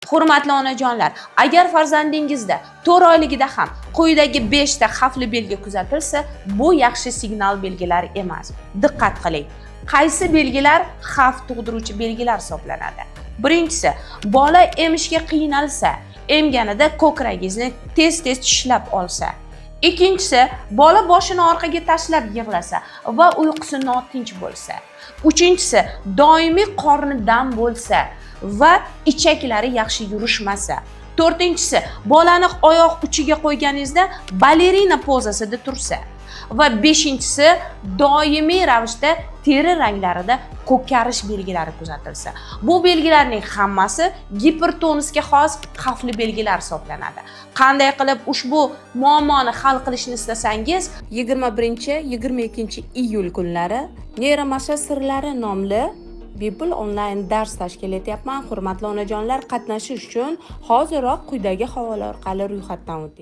Hurmatli onajonlar, agar farzandingizda 4 oyligida ham quyidagi 5 ta xavfli belgi kuzatilsa, bu yaxshi signal belgilar emas. Diqqat qiling. Qaysi belgilar xavf tug'diruvchi belgilar hisoblanadi? Birinchisi, bola emishga qiynalsa, emganida ko'kragingizni tez-tez tishlab olsa. Ikkinchisi, bola boshini orqaga tashlab yig'lasa va uyqusi notinch bo'lsa. Uchinchisi, doimiy qorni dam bo'lsa va ichaklari yaxshi yurishmasa. To'rtinchisi, bolani oyoq uchiga qo'yganingizda balerina pozasida tursa. Va beshinchisi, doimiy ravishda teri ranglarida ko'karish belgilari kuzatilsa. Bu belgilarning hammasi gipertonusga xos xavfli belgilar hisoblanadi. Qanday qilib ushbu muammoni hal qilishni istasangiz, 21-22 kunlari Neyromasha sirlari nomli bepul onlayn dars tashkil etyapman. Hurmatli onajonlar, qatnashish uchun hoziroq quyidagi havola orqali ro'yxatdan o'ting.